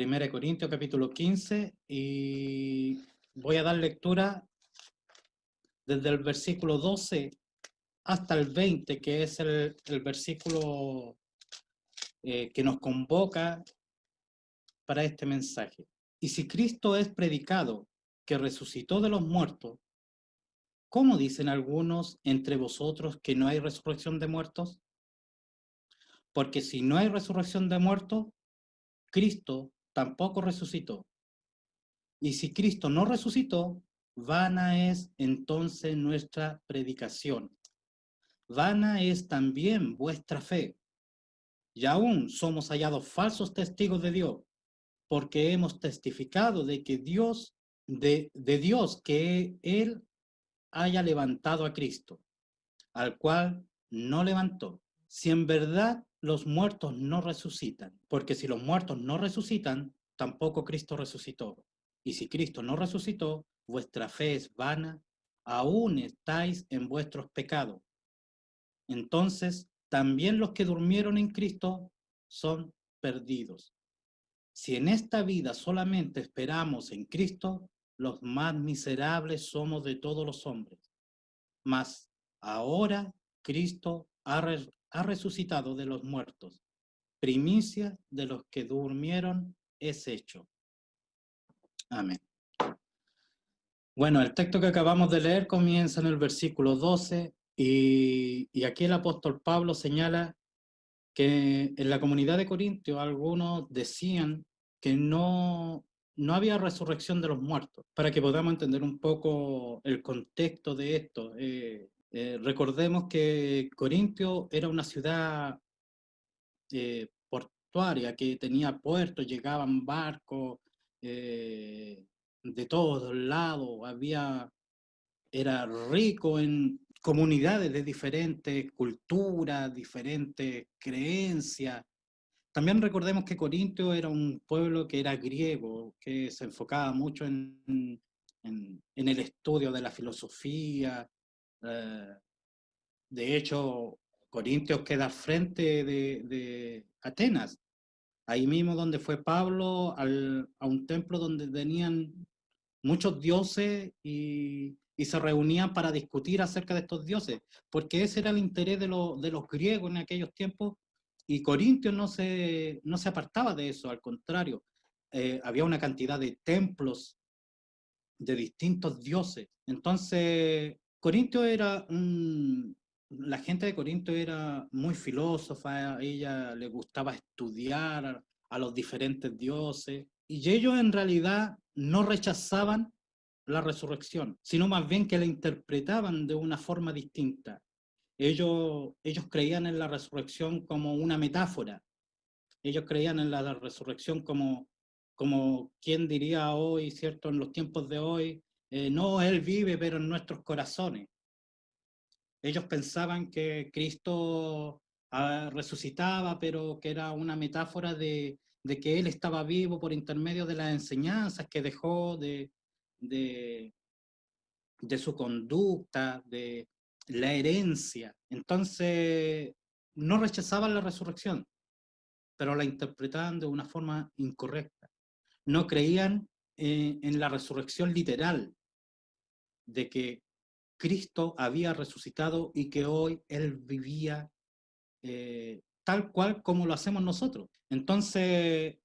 Primera de Corintios capítulo 15 y voy a dar lectura desde el versículo 12 hasta el 20, que es el versículo que nos convoca para este mensaje. Y si Cristo es predicado que resucitó de los muertos, ¿cómo dicen algunos entre vosotros que no hay resurrección de muertos? Porque si no hay resurrección de muertos, Cristo tampoco resucitó. Y si Cristo no resucitó, vana es entonces nuestra predicación. Vana es también vuestra fe. Y aún somos hallados falsos testigos de Dios, porque hemos testificado de que Dios, de Dios, que Él haya levantado a Cristo, al cual no levantó. Si en verdad los muertos no resucitan, porque si los muertos no resucitan, tampoco Cristo resucitó. Y si Cristo no resucitó, vuestra fe es vana, aún estáis en vuestros pecados. Entonces, también los que durmieron en Cristo son perdidos. Si en esta vida solamente esperamos en Cristo, los más miserables somos de todos los hombres. Mas ahora Cristo ha resucitado de los muertos. Primicia de los que durmieron es hecho. Amén. Bueno, el texto que acabamos de leer comienza en el versículo 12 y aquí el apóstol Pablo señala que en la comunidad de Corintios algunos decían que no había resurrección de los muertos. Para que podamos entender un poco el contexto de esto, recordemos que Corintio era una ciudad portuaria que tenía puertos, llegaban barcos de todos lados, era rico en comunidades de diferentes culturas, diferentes creencias. También recordemos que Corintio era un pueblo que era griego, que se enfocaba mucho en el estudio de la filosofía. Eh, de hecho, Corintios queda frente de Atenas, ahí mismo donde fue Pablo, a un templo donde tenían muchos dioses y se reunían para discutir acerca de estos dioses, porque ese era el interés de los griegos en aquellos tiempos, y Corintios no se apartaba de eso, al contrario, había una cantidad de templos de distintos dioses. Entonces, la gente de Corinto era muy filósofa, a ella le gustaba estudiar a los diferentes dioses, y ellos en realidad no rechazaban la resurrección, sino más bien que la interpretaban de una forma distinta. Ellos creían en la resurrección como una metáfora, ellos creían en la resurrección como quien diría hoy, ¿cierto? En los tiempos de hoy, no, Él vive, pero en nuestros corazones. Ellos pensaban que Cristo resucitaba, pero que era una metáfora de que Él estaba vivo por intermedio de las enseñanzas que dejó, de, de su conducta, de la herencia. Entonces, no rechazaban la resurrección, pero la interpretaban de una forma incorrecta. No creían en la resurrección literal, de que Cristo había resucitado y que hoy Él vivía tal cual como lo hacemos nosotros. Entonces,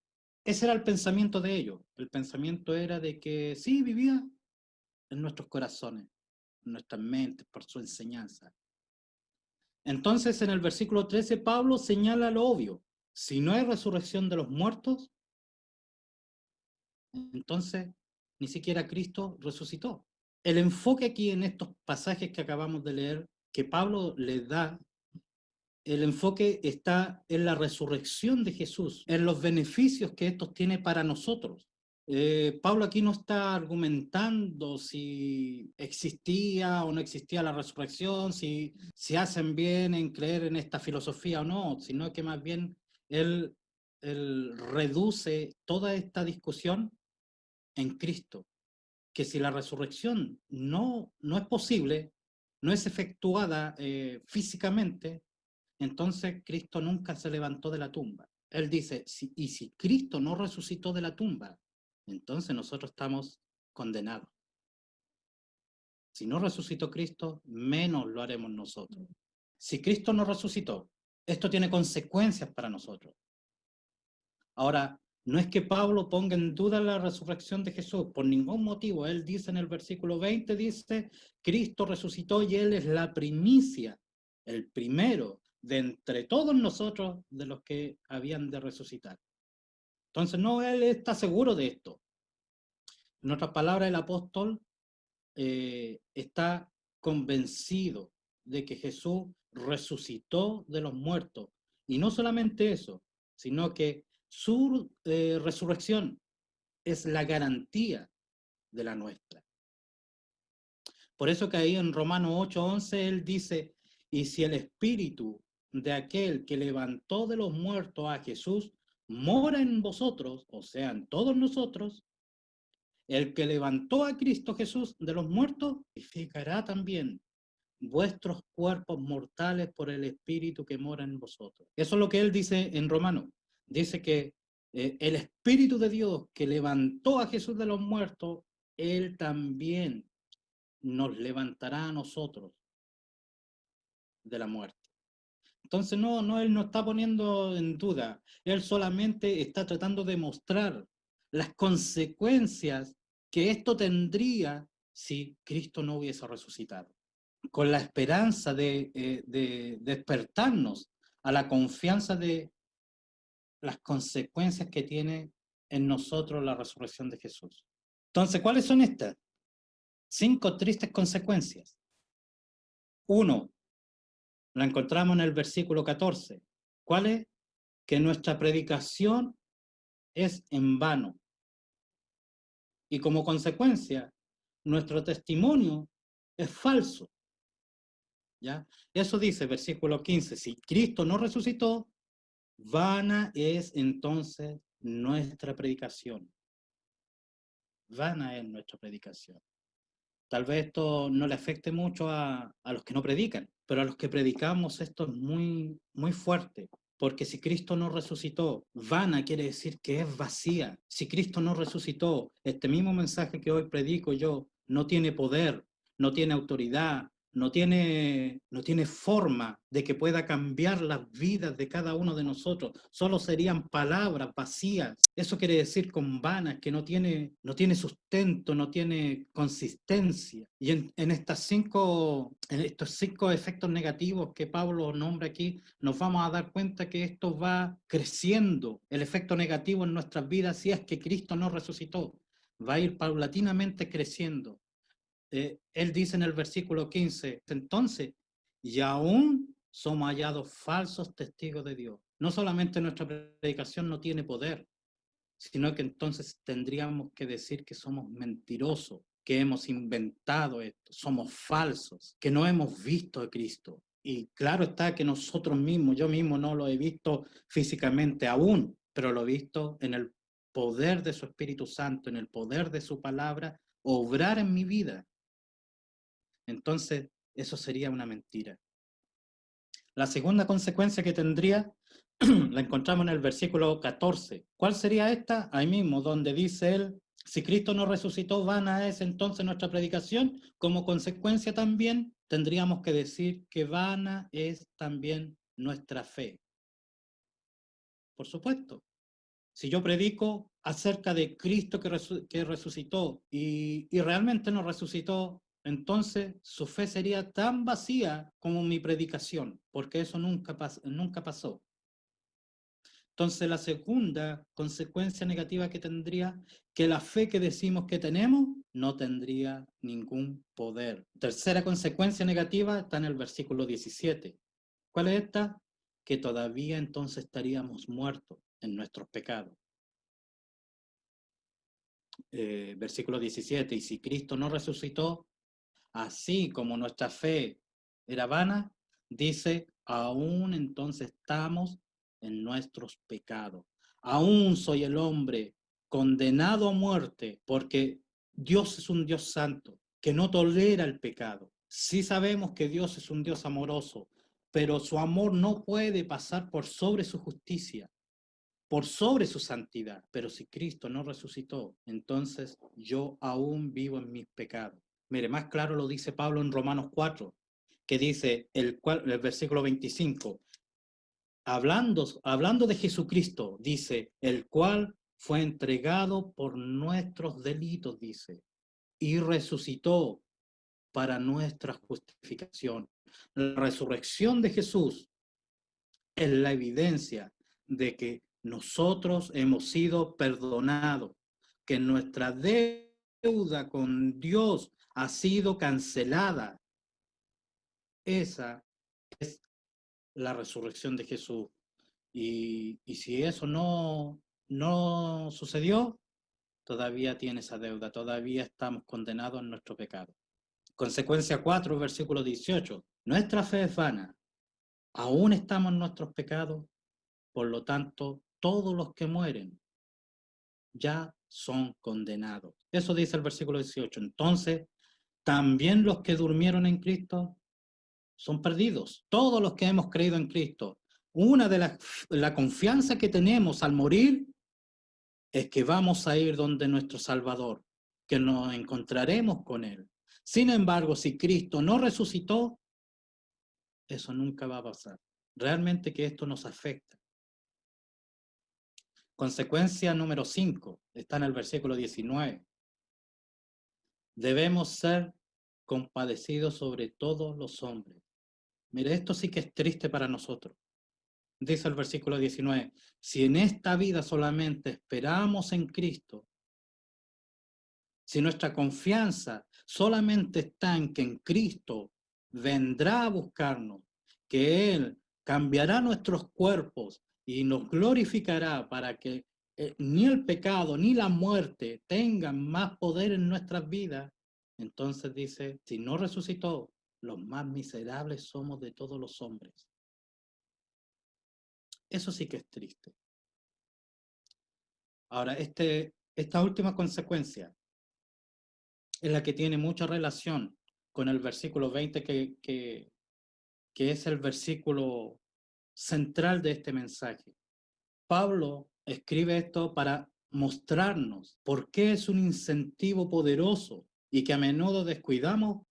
ese era el pensamiento de ellos. El pensamiento era de que sí, vivía en nuestros corazones, en nuestras mentes, por su enseñanza. Entonces, en el versículo 13, Pablo señala lo obvio. Si no hay resurrección de los muertos, entonces ni siquiera Cristo resucitó. El enfoque aquí en estos pasajes que acabamos de leer, que Pablo le da, el enfoque está en la resurrección de Jesús, en los beneficios que esto tiene para nosotros. Pablo aquí no está argumentando si existía o no existía la resurrección, si hacen bien en creer en esta filosofía o no, sino que más bien él, él reduce toda esta discusión en Cristo, que si la resurrección no es posible, no es efectuada físicamente, entonces Cristo nunca se levantó de la tumba. él dice, y si Cristo no resucitó de la tumba, entonces nosotros estamos condenados. Si no resucitó Cristo, menos lo haremos nosotros. Si Cristo no resucitó, esto tiene consecuencias para nosotros. Ahora, no es que Pablo ponga en duda la resurrección de Jesús, por ningún motivo. Él dice en el versículo 20, dice, Cristo resucitó y Él es la primicia, el primero de entre todos nosotros de los que habían de resucitar. Entonces, no, Él está seguro de esto. En otras palabras, el apóstol está convencido de que Jesús resucitó de los muertos. Y no solamente eso, sino que su resurrección es la garantía de la nuestra. Por eso que ahí en Romanos 8:11 él dice, y si el espíritu de aquel que levantó de los muertos a Jesús mora en vosotros, o sea, en todos nosotros, el que levantó a Cristo Jesús de los muertos, vivificará también vuestros cuerpos mortales por el Espíritu que mora en vosotros. Eso es lo que él dice en Romanos. Dice que el Espíritu de Dios que levantó a Jesús de los muertos, él también nos levantará a nosotros de la muerte. Entonces él no está poniendo en duda, él solamente está tratando de mostrar las consecuencias que esto tendría si Cristo no hubiese resucitado, con la esperanza de despertarnos a la confianza de las consecuencias que tiene en nosotros la resurrección de Jesús. Entonces, ¿cuáles son estas? 5 tristes consecuencias. 1, la encontramos en el versículo 14. ¿Cuál es? Que nuestra predicación es en vano. Y como consecuencia, nuestro testimonio es falso. ¿Ya? Eso dice versículo 15, si Cristo no resucitó, vana es entonces nuestra predicación. Vana es nuestra predicación. Tal vez esto no le afecte mucho a los que no predican, pero a los que predicamos esto es muy, muy fuerte. Porque si Cristo no resucitó, vana quiere decir que es vacía. Si Cristo no resucitó, este mismo mensaje que hoy predico yo no tiene poder, no tiene autoridad, no tiene forma de que pueda cambiar las vidas de cada uno de nosotros. Solo serían palabras vacías. Eso quiere decir con vanas, que no tiene sustento, no tiene consistencia. Y en estos 5 efectos negativos que Pablo nombra aquí, nos vamos a dar cuenta que esto va creciendo. El efecto negativo en nuestras vidas, si es que Cristo no resucitó, va a ir paulatinamente creciendo. Él dice en el versículo 15, entonces, y aún somos hallados falsos testigos de Dios. No solamente nuestra predicación no tiene poder, sino que entonces tendríamos que decir que somos mentirosos, que hemos inventado esto, somos falsos, que no hemos visto a Cristo. Y claro está que nosotros mismos, yo mismo no lo he visto físicamente aún, pero lo he visto en el poder de su Espíritu Santo, en el poder de su palabra, obrar en mi vida. Entonces, eso sería una mentira. La segunda consecuencia que tendría la encontramos en el versículo 14. ¿Cuál sería esta? Ahí mismo, donde dice él, si Cristo no resucitó, vana es entonces nuestra predicación. Como consecuencia también tendríamos que decir que vana es también nuestra fe. Por supuesto. Si yo predico acerca de Cristo que resucitó y realmente no resucitó, entonces su fe sería tan vacía como mi predicación, porque eso nunca pasó. Entonces la segunda consecuencia negativa que tendría, que la fe que decimos que tenemos no tendría ningún poder. Tercera consecuencia negativa está en el versículo 17. ¿Cuál es esta? Que todavía entonces estaríamos muertos en nuestros pecados. Versículo 17, y si Cristo no resucitó, así como nuestra fe era vana, dice, aún entonces estamos en nuestros pecados. Aún soy el hombre condenado a muerte, porque Dios es un Dios santo, que no tolera el pecado. Sí sabemos que Dios es un Dios amoroso, pero su amor no puede pasar por sobre su justicia. por sobre su santidad. Pero si Cristo no resucitó, entonces yo aún vivo en mis pecados. Mire, más claro lo dice Pablo en Romanos 4, que dice el versículo 25, hablando de Jesucristo, dice, el cual fue entregado por nuestros delitos, dice, y resucitó para nuestra justificación. La resurrección de Jesús es la evidencia de que nosotros hemos sido perdonados, que nuestra deuda con Dios ha sido cancelada. Esa es la resurrección de Jesús. Y si eso no sucedió, todavía tiene esa deuda, todavía estamos condenados en nuestro pecado. Consecuencia 4, versículo 18. Nuestra fe es vana, aún estamos en nuestros pecados, por lo tanto, todos los que mueren ya son condenados. Eso dice el versículo 18. Entonces, también los que durmieron en Cristo son perdidos. Todos los que hemos creído en Cristo. Una de la confianza que tenemos al morir es que vamos a ir donde nuestro Salvador, que nos encontraremos con Él. Sin embargo, si Cristo no resucitó, eso nunca va a pasar. Realmente que esto nos afecta. Consecuencia número 5, está en el versículo 19. Debemos ser compadecidos sobre todos los hombres. Mire, esto sí que es triste para nosotros. Dice el versículo 19, si en esta vida solamente esperamos en Cristo, si nuestra confianza solamente está en que en Cristo vendrá a buscarnos, que Él cambiará nuestros cuerpos y nos glorificará para que ni el pecado ni la muerte tengan más poder en nuestras vidas, entonces dice, si no resucitó, los más miserables somos de todos los hombres. Eso sí que es triste. Ahora, esta última consecuencia es la que tiene mucha relación con el versículo 20, que es el versículo central de este mensaje. Pablo escribe esto para mostrarnos por qué es un incentivo poderoso y que a menudo descuidamos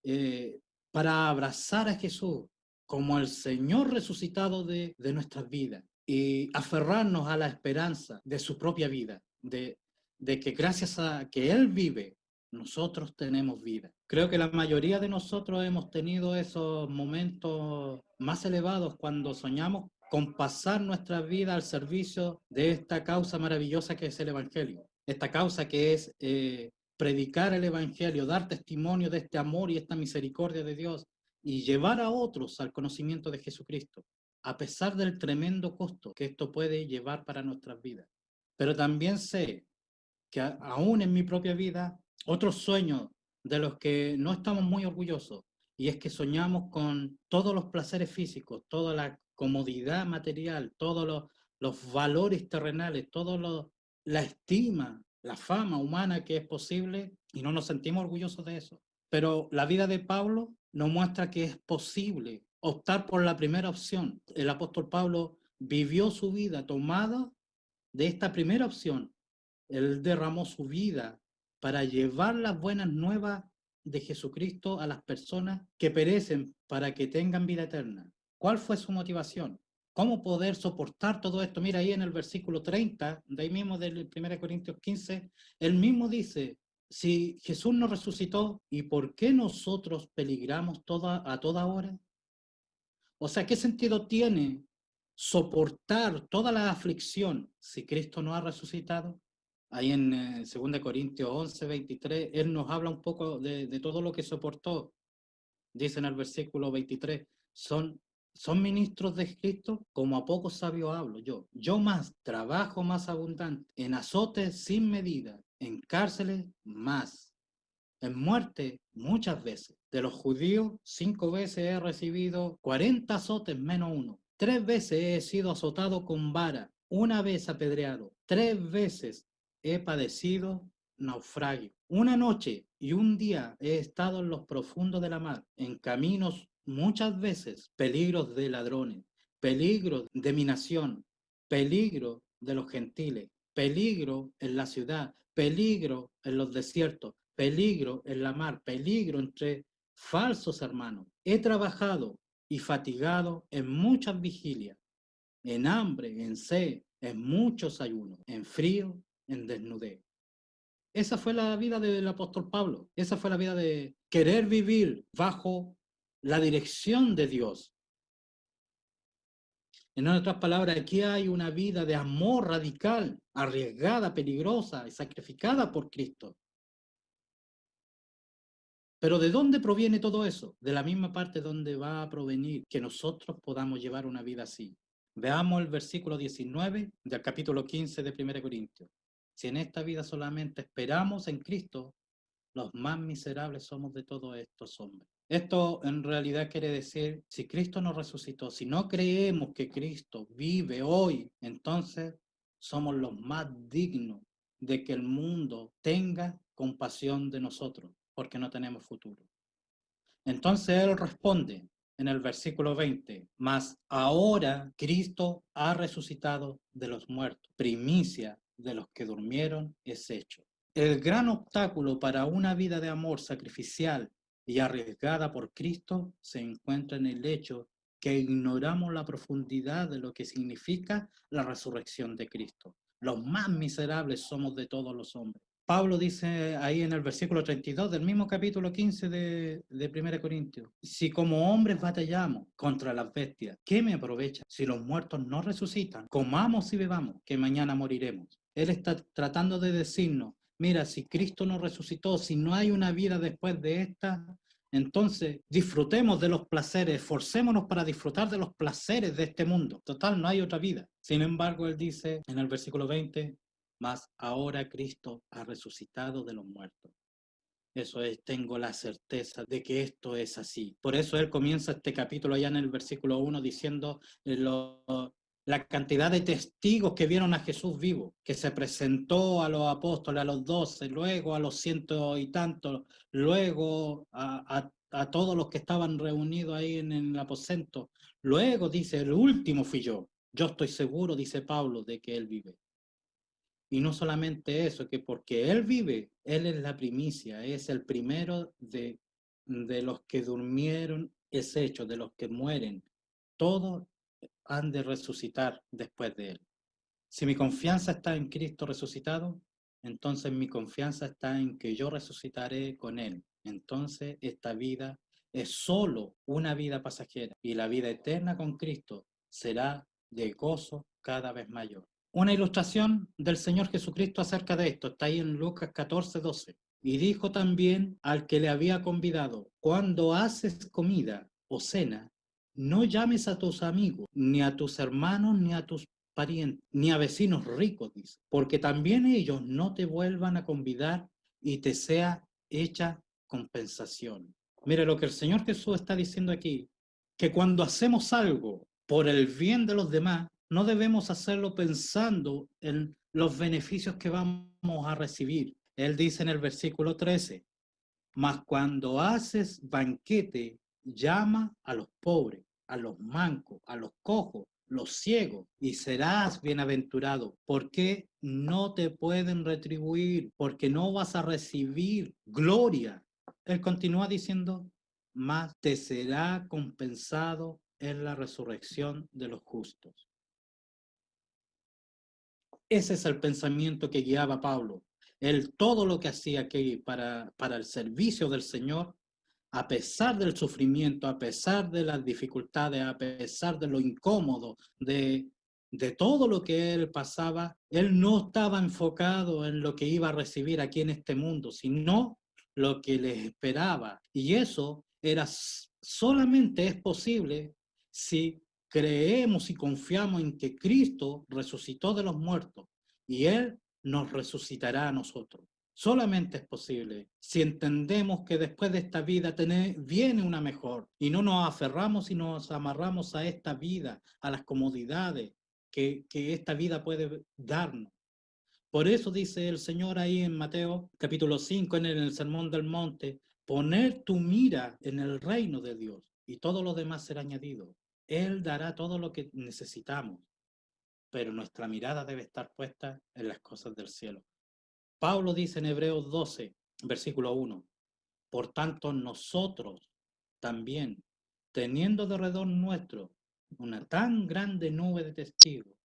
para abrazar a Jesús como el Señor resucitado de nuestras vidas y aferrarnos a la esperanza de su propia vida, de que gracias a que Él vive, nosotros tenemos vida. Creo que la mayoría de nosotros hemos tenido esos momentos más elevados cuando soñamos con pasar nuestra vida al servicio de esta causa maravillosa que es el Evangelio. Esta causa que es predicar el Evangelio, dar testimonio de este amor y esta misericordia de Dios y llevar a otros al conocimiento de Jesucristo, a pesar del tremendo costo que esto puede llevar para nuestras vidas. Pero también sé que aún en mi propia vida, otros sueños de los que no estamos muy orgullosos, y es que soñamos con todos los placeres físicos, toda la comodidad material, todos los valores terrenales, la estima, la fama humana que es posible, y no nos sentimos orgullosos de eso. Pero la vida de Pablo nos muestra que es posible optar por la primera opción. El apóstol Pablo vivió su vida tomada de esta primera opción. Él derramó su vida para llevar las buenas nuevas de Jesucristo a las personas que perecen para que tengan vida eterna. ¿Cuál fue su motivación? ¿Cómo poder soportar todo esto? Mira ahí en el versículo 30, de ahí mismo del 1 Corintios 15, él mismo dice, si Jesús nos resucitó, ¿y por qué nosotros peligramos a toda hora? O sea, ¿qué sentido tiene soportar toda la aflicción si Cristo no ha resucitado? Ahí en 2 Corintios 11, 23, Él nos habla un poco de todo lo que soportó. Dice en el versículo 23, son ministros de Cristo, como a poco sabio hablo yo. Yo más, trabajo más abundante, en azotes sin medida, en cárceles más, en muerte muchas veces. De los judíos, 5 veces he recibido 40 azotes menos uno. 3 veces he sido azotado con vara, 1 vez apedreado, 3 veces he padecido naufragio. 1 noche y 1 día he estado en los profundos de la mar, en caminos muchas veces, peligros de ladrones, peligros de minación, peligro de los gentiles, peligro en la ciudad, peligro en los desiertos, peligro en la mar, peligro entre falsos hermanos. He trabajado y fatigado en muchas vigilias, en hambre, en sed, en muchos ayunos, en frío, en desnudez. Esa fue la vida del apóstol Pablo. Esa fue la vida de querer vivir bajo la dirección de Dios. En otras palabras, aquí hay una vida de amor radical, arriesgada, peligrosa y sacrificada por Cristo. Pero ¿de dónde proviene todo eso? De la misma parte donde va a provenir que nosotros podamos llevar una vida así. Veamos el versículo 19 del capítulo 15 de 1 Corintios. Si en esta vida solamente esperamos en Cristo, los más miserables somos de todos estos hombres. Esto en realidad quiere decir, si Cristo nos resucitó, si no creemos que Cristo vive hoy, entonces somos los más dignos de que el mundo tenga compasión de nosotros, porque no tenemos futuro. Entonces él responde en el versículo 20, mas ahora Cristo ha resucitado de los muertos, primicia de los que durmieron es hecho. El gran obstáculo para una vida de amor sacrificial y arriesgada por Cristo se encuentra en el hecho que ignoramos la profundidad de lo que significa la resurrección de Cristo. Los más miserables somos de todos los hombres. Pablo dice ahí en el versículo 32 del mismo capítulo 15 de 1 Corintios, si como hombres batallamos contra las bestias, ¿qué me aprovecha? Si los muertos no resucitan, comamos y bebamos, que mañana moriremos. Él está tratando de decirnos, mira, si Cristo no resucitó, si no hay una vida después de esta, entonces disfrutemos de los placeres, esforcémonos para disfrutar de los placeres de este mundo. Total, no hay otra vida. Sin embargo, él dice en el versículo 20, mas ahora Cristo ha resucitado de los muertos. Eso es, tengo la certeza de que esto es así. Por eso él comienza este capítulo allá en el versículo 1 diciendo la cantidad de testigos que vieron a Jesús vivo, que se presentó a los apóstoles, a los 12, luego a los ciento y tantos, luego a todos los que estaban reunidos ahí en el aposento. Luego dice, el último fui yo. Yo estoy seguro, dice Pablo, de que él vive. Y no solamente eso, que porque Él vive, Él es la primicia, es el primero de los que durmieron, es hecho, de los que mueren. Todos han de resucitar después de Él. Si mi confianza está en Cristo resucitado, entonces mi confianza está en que yo resucitaré con Él. Entonces esta vida es solo una vida pasajera y la vida eterna con Cristo será de gozo cada vez mayor. Una ilustración del Señor Jesucristo acerca de esto está ahí en Lucas 14:12. Y dijo también al que le había convidado, cuando haces comida o cena, no llames a tus amigos, ni a tus hermanos, ni a tus parientes, ni a vecinos ricos, dice, porque también ellos no te vuelvan a convidar y te sea hecha compensación. Mire lo que el Señor Jesús está diciendo aquí, que cuando hacemos algo por el bien de los demás, no debemos hacerlo pensando en los beneficios que vamos a recibir. Él dice en el versículo 13, mas cuando haces banquete, llama a los pobres, a los mancos, a los cojos, los ciegos, y serás bienaventurado, porque no te pueden retribuir, porque no vas a recibir gloria. Él continúa diciendo, mas te será compensado en la resurrección de los justos. Ese es el pensamiento que guiaba a Pablo. Él todo lo que hacía aquí para el servicio del Señor, a pesar del sufrimiento, a pesar de las dificultades, a pesar de lo incómodo, de todo lo que él pasaba, él no estaba enfocado en lo que iba a recibir aquí en este mundo, sino lo que les esperaba. Y eso era solamente es posible si creemos y confiamos en que Cristo resucitó de los muertos y Él nos resucitará a nosotros. Solamente es posible si entendemos que después de esta vida viene una mejor y no nos aferramos y nos amarramos a esta vida, a las comodidades que esta vida puede darnos. Por eso dice el Señor ahí en Mateo capítulo 5, en el Sermón del Monte, poner tu mira en el reino de Dios y todo lo demás será añadido. Él dará todo lo que necesitamos. pero nuestra mirada debe estar puesta en las cosas del cielo. Pablo dice en Hebreos 12, versículo 1, por tanto nosotros también, teniendo de alrededor nuestro una tan grande nube de testigos,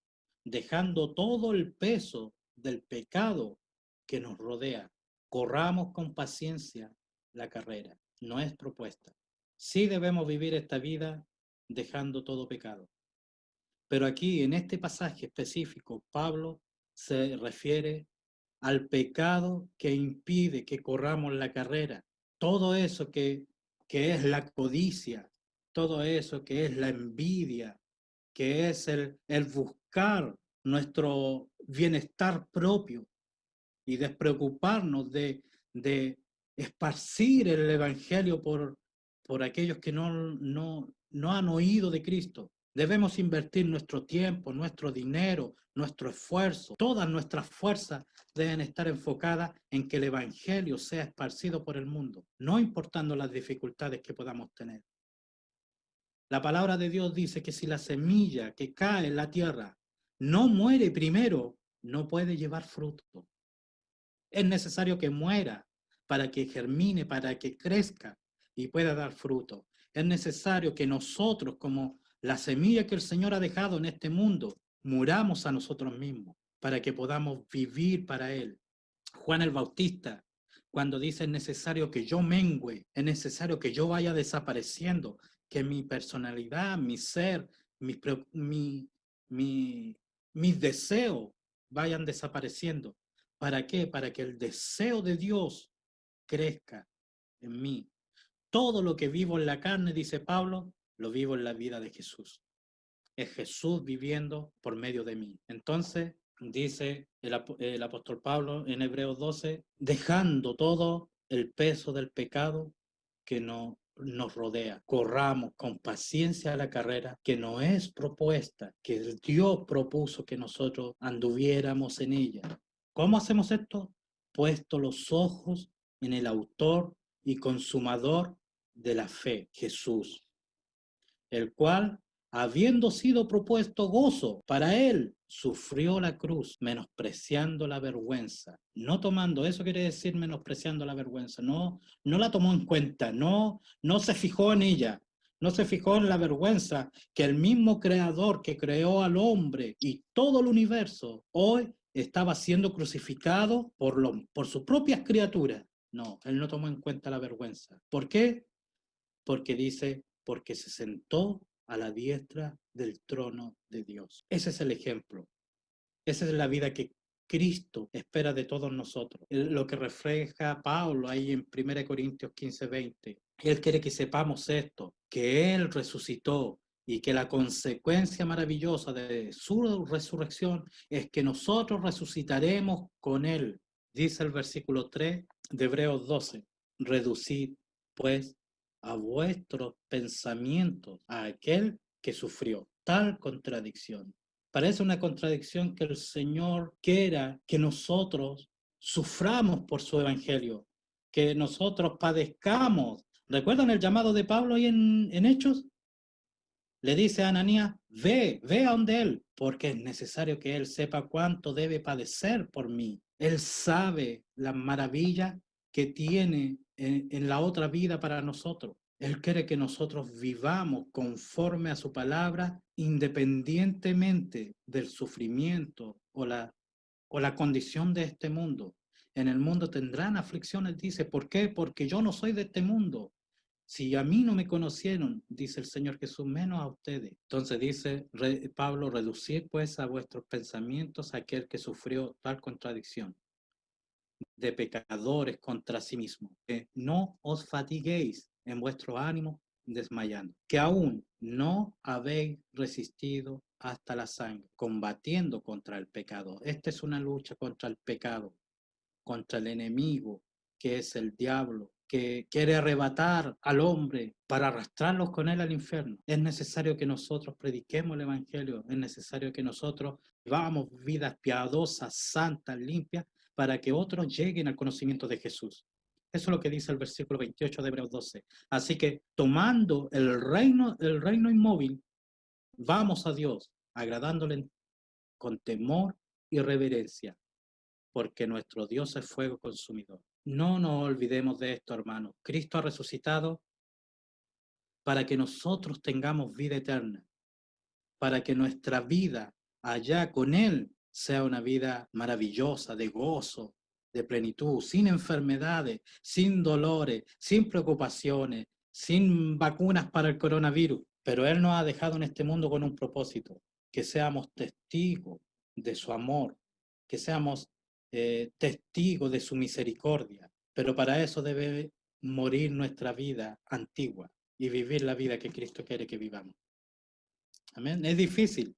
dejando todo el peso del pecado que nos rodea, corramos con paciencia la carrera. No es propuesta. Sí debemos vivir esta vida dejando todo pecado. Pero aquí, en este pasaje específico, Pablo se refiere al pecado que impide que corramos la carrera. Todo eso que es la codicia, todo eso que es la envidia, que es el buscar nuestro bienestar propio y despreocuparnos de esparcir el Evangelio por aquellos que no han oído de Cristo. Debemos invertir nuestro tiempo, nuestro dinero, nuestro esfuerzo, todas nuestras fuerzas deben estar enfocadas en que el Evangelio sea esparcido por el mundo, no importando las dificultades que podamos tener. La palabra de Dios dice que si la semilla que cae en la tierra no muere primero, no puede llevar fruto. Es necesario que muera para que germine, para que crezca y pueda dar fruto. Es necesario que nosotros, como la semilla que el Señor ha dejado en este mundo, muramos a nosotros mismos para que podamos vivir para Él. Juan el Bautista, cuando dice es necesario que yo mengüe, es necesario que yo vaya desapareciendo, que mi personalidad, mi ser, mis deseos vayan desapareciendo. ¿Para qué? Para que el deseo de Dios crezca en mí. Todo lo que vivo en la carne, dice Pablo, lo vivo en la vida de Jesús. Es Jesús viviendo por medio de mí. Entonces, dice el apóstol Pablo en Hebreos 12, dejando todo el peso del pecado que nos rodea. Corramos con paciencia la carrera que no es propuesta, que Dios propuso que nosotros anduviéramos en ella. ¿Cómo hacemos esto? Puesto los ojos en el autor y consumador de la fe, Jesús, el cual, habiendo sido propuesto gozo para él, sufrió la cruz, menospreciando la vergüenza. No tomando, eso quiere decir menospreciando la vergüenza, no la tomó en cuenta, no se fijó en ella, no se fijó en la vergüenza que el mismo creador que creó al hombre y todo el universo hoy estaba siendo crucificado por sus propias criaturas. No, él no tomó en cuenta la vergüenza. ¿Por qué? Porque dice, porque se sentó a la diestra del trono de Dios. Ese es el ejemplo. Esa es la vida que Cristo espera de todos nosotros. Lo que refleja Pablo ahí en 1 Corintios 15:20. Él quiere que sepamos esto, que Él resucitó y que la consecuencia maravillosa de su resurrección es que nosotros resucitaremos con Él. Dice el versículo 3 de Hebreos 12, reducid pues a vuestros pensamientos a aquel que sufrió tal contradicción. Parece una contradicción que el Señor quiera que nosotros suframos por su evangelio, que nosotros padezcamos. ¿Recuerdan el llamado de Pablo ahí en Hechos? Le dice a Ananías, ve a donde él, porque es necesario que él sepa cuánto debe padecer por mí. Él sabe la maravilla que tiene en la otra vida para nosotros. Él quiere que nosotros vivamos conforme a su palabra, independientemente del sufrimiento o la condición de este mundo. En el mundo tendrán aflicciones, dice. ¿Por qué? Porque yo no soy de este mundo. Si a mí no me conocieron, dice el Señor Jesús, menos a ustedes. Entonces dice Pablo, reducir pues a vuestros pensamientos a aquel que sufrió tal contradicción de pecadores contra sí mismo. Que no os fatiguéis en vuestro ánimo desmayando, que aún no habéis resistido hasta la sangre, combatiendo contra el pecado. Esta es una lucha contra el pecado, contra el enemigo, que es el diablo, que quiere arrebatar al hombre para arrastrarlos con él al infierno. Es necesario que nosotros prediquemos el Evangelio, es necesario que nosotros vivamos vidas piadosas, santas, limpias, para que otros lleguen al conocimiento de Jesús. Eso es lo que dice el versículo 28 de Hebreos 12. Así que tomando el reino inmóvil, vamos a Dios, agradándole con temor y reverencia, porque nuestro Dios es fuego consumidor. No nos olvidemos de esto, hermanos. Cristo ha resucitado para que nosotros tengamos vida eterna, para que nuestra vida allá con Él sea una vida maravillosa, de gozo, de plenitud, sin enfermedades, sin dolores, sin preocupaciones, sin vacunas para el coronavirus. Pero Él nos ha dejado en este mundo con un propósito, que seamos testigos de su amor, que seamos testigos de su misericordia. Pero para eso debe morir nuestra vida antigua y vivir la vida que Cristo quiere que vivamos. Amén. Es difícil,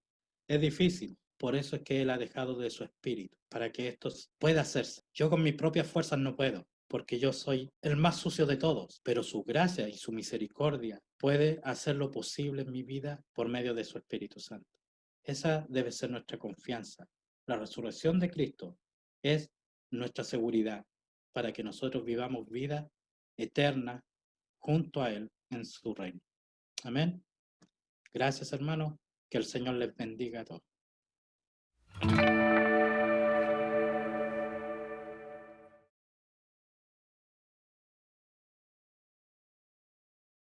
es difícil. Por eso es que Él ha dejado de su espíritu, para que esto pueda hacerse. Yo con mis propias fuerzas no puedo, porque yo soy el más sucio de todos, pero su gracia y su misericordia puede hacer lo posible en mi vida por medio de su Espíritu Santo. Esa debe ser nuestra confianza. La resurrección de Cristo es nuestra seguridad para que nosotros vivamos vida eterna junto a Él en su reino. Amén. Gracias, hermanos. Que el Señor les bendiga a todos.